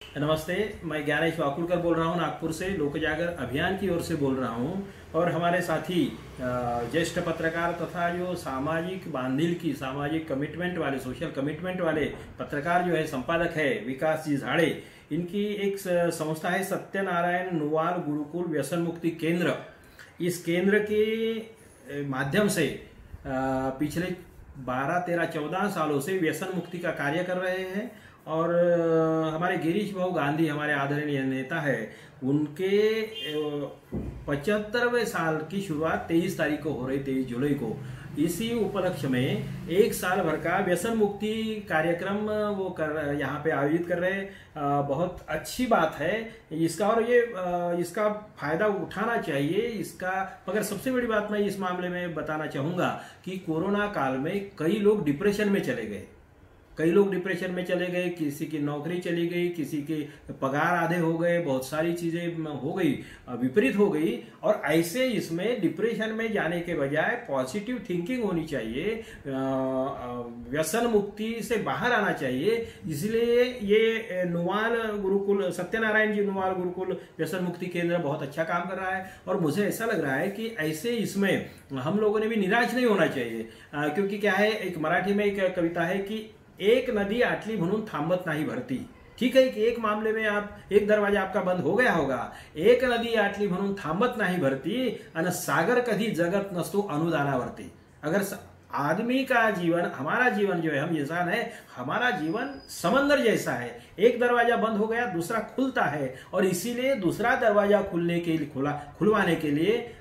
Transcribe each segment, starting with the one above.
नमस्ते, मैं ज्ञानेश वाकुड़कर बोल रहा हूँ नागपुर से। लोक जागर अभियान की ओर से बोल रहा हूँ और हमारे साथी ज्येष्ठ पत्रकार तथा जो सामाजिक बांधिल की सामाजिक कमिटमेंट वाले सोशल कमिटमेंट वाले पत्रकार जो है संपादक है विकास जी झाड़े। इनकी एक संस्था है सत्यनारायण नुवाल गुरुकुल व्यसन मुक्ति केंद्र। इस केंद्र के माध्यम से पिछले 12, 13, 14 सालों से व्यसन मुक्ति का कार्य कर रहे हैं और हमारे गिरीश भाऊ गांधी हमारे आदरणीय नेता है, उनके 75वें साल की शुरुआत 23 तारीख को हो रही, 23 जुलाई को। इसी उपलक्ष्य में एक साल भर का व्यसन मुक्ति कार्यक्रम वो यहाँ पे आयोजित कर रहे हैं। बहुत अच्छी बात है इसका और ये इसका फायदा उठाना चाहिए इसका। मगर सबसे बड़ी बात मैं इस मामले में बताना चाहूँगा कि कोरोना काल में कई लोग डिप्रेशन में चले गए, किसी की नौकरी चली गई, किसी के पगार आधे हो गए, बहुत सारी चीजें हो गई, विपरीत हो गई। और ऐसे इसमें डिप्रेशन में जाने के बजाय पॉजिटिव थिंकिंग होनी चाहिए, व्यसन मुक्ति से बाहर आना चाहिए। इसलिए ये नुवाल गुरुकुल, सत्यनारायण जी नुवाल गुरुकुल व्यसन मुक्ति केंद्र बहुत अच्छा काम कर रहा है और मुझे ऐसा लग रहा है कि ऐसे इसमें हम लोगों ने भी निराश नहीं होना चाहिए। क्योंकि क्या है, एक मराठी में एक कविता है कि एक नदी आटली म्हणून थांबत नाही भरती। ठीक है कि एक मामले में एक दरवाजा आपका बंद हो गया होगा, एक नदी आटली म्हणून थांबत नाही भरती आणि सागर कधी जगत नसतो अनुदानावरती। अगर आदमी का जीवन, हमारा जीवन जो है, हम इंसान है, हमारा जीवन समंदर जैसा है। एक दरवाजा बंद हो गया, दूसरा खुलता है और इसीलिए दूसरा दरवाजा खुलवाने के लिए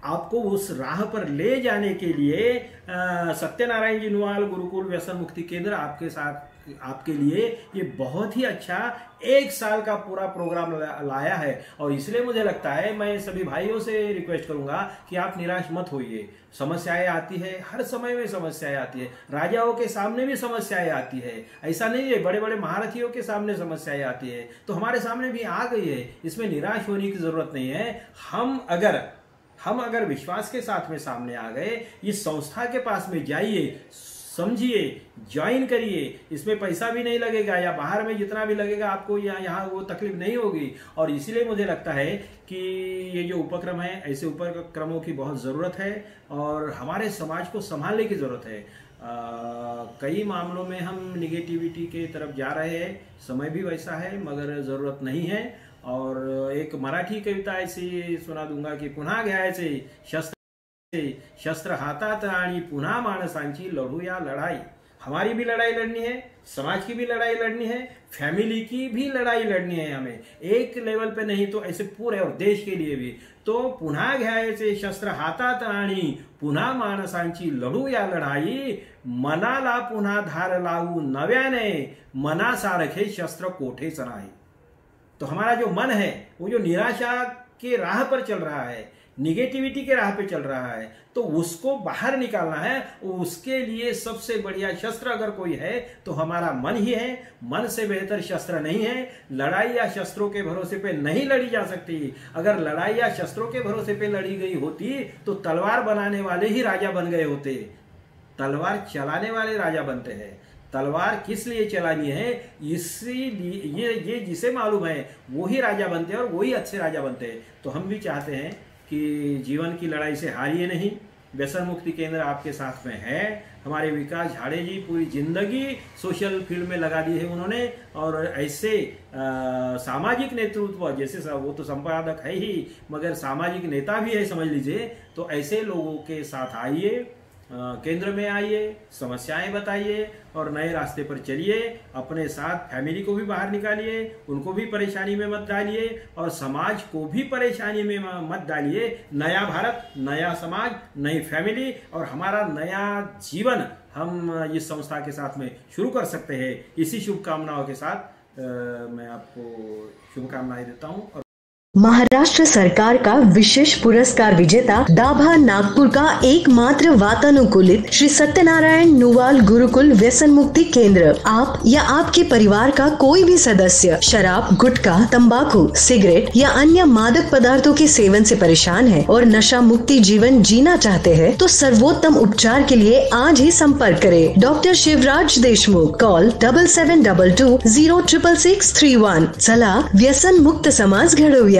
आपको उस राह पर ले जाने के लिए सत्यनारायण जी नुवाल गुरुकुल व्यसन मुक्ति केंद्र आपके लिए ये बहुत ही अच्छा एक साल का पूरा प्रोग्राम लाया है। और इसलिए मुझे लगता है, मैं सभी भाइयों से रिक्वेस्ट करूंगा कि आप निराश मत होइए। समस्याएं आती है, हर समय में समस्याएं आती है, राजाओं के सामने भी समस्याएं आती है, ऐसा नहीं है, बड़े बड़े महारथियों के सामने समस्याएं आती है, तो हमारे सामने भी आ गई है। इसमें निराश होने की जरूरत नहीं है। हम अगर विश्वास के साथ में सामने आ गए, इस संस्था के पास में जाइए, समझिए, ज्वाइन करिए। इसमें पैसा भी नहीं लगेगा या बाहर में जितना भी लगेगा आपको यहाँ वो तकलीफ नहीं होगी। और इसीलिए मुझे लगता है कि ये जो उपक्रम है, ऐसे उपक्रमों की बहुत ज़रूरत है और हमारे समाज को संभालने की ज़रूरत है। कई मामलों में हम निगेटिविटी के तरफ जा रहे हैं, समय भी वैसा है, मगर ज़रूरत नहीं है। और एक मराठी कविता ऐसी सुना दूंगा कि पुन्हा घ्यायचे शस्त्र हातात आणि पुन्हा माणसांची लढूया लढाई। हमारी भी लड़ाई लड़नी है, समाज की भी लड़ाई लड़नी है, फैमिली की भी लड़ाई लड़नी है हमें, एक लेवल पे नहीं तो ऐसे पूरे और देश के लिए भी। तो पुन्हा घ्यायचे शस्त्र हातात आणि पुन्हा माणसांची लढूया लढाई, मनाला पुन्हा धार लावू नव्याने, मनासारखे शस्त्र कोठेच नाही। तो हमारा जो मन है वो जो निराशा के राह पर चल रहा है, निगेटिविटी के राह पे चल रहा है, तो उसको बाहर निकालना है। उसके लिए सबसे बढ़िया शस्त्र अगर कोई है तो हमारा मन ही है। मन से बेहतर शस्त्र नहीं है। लड़ाई या शस्त्रों के भरोसे पे नहीं लड़ी जा सकती। अगर लड़ाई या शस्त्रों के भरोसे पे लड़ी गई होती तो तलवार बनाने वाले ही राजा बन गए होते। तलवार चलाने वाले राजा बनते हैं। तलवार किस लिए चलानी है, इसीलिए ये जिसे मालूम है वो ही राजा बनते हैं और वही अच्छे राजा बनते हैं। तो हम भी चाहते हैं कि जीवन की लड़ाई से हारिए नहीं। व्यसन मुक्ति केंद्र आपके साथ में है। हमारे विकास झाड़े जी पूरी जिंदगी सोशल फील्ड में लगा दी है उन्होंने, और ऐसे सामाजिक नेतृत्व, जैसे वो तो संपादक है ही मगर सामाजिक नेता भी है समझ लीजिए। तो ऐसे लोगों के साथ आइए, केंद्र में आइए, समस्याएं बताइए और नए रास्ते पर चलिए। अपने साथ फैमिली को भी बाहर निकालिए, उनको भी परेशानी में मत डालिए और समाज को भी परेशानी में मत डालिए। नया भारत, नया समाज, नई फैमिली और हमारा नया जीवन हम इस संस्था के साथ में शुरू कर सकते हैं। इसी शुभकामनाओं के साथ मैं आपको शुभकामनाएं देता हूँ। महाराष्ट्र सरकार का विशेष पुरस्कार विजेता दाभा नागपुर का एकमात्र वातानुकूलित श्री सत्यनारायण नुवाल गुरुकुल व्यसन मुक्ति केंद्र। आप या आपके परिवार का कोई भी सदस्य शराब, गुटखा, तंबाकू, सिगरेट या अन्य मादक पदार्थों के सेवन से परेशान है और नशा मुक्ति जीवन जीना चाहते हैं, तो सर्वोत्तम उपचार के लिए आज ही संपर्क करें। डॉक्टर शिवराज देशमुख। कॉल 7722 06661। सलाह व्यसन मुक्त समाज घडवूया।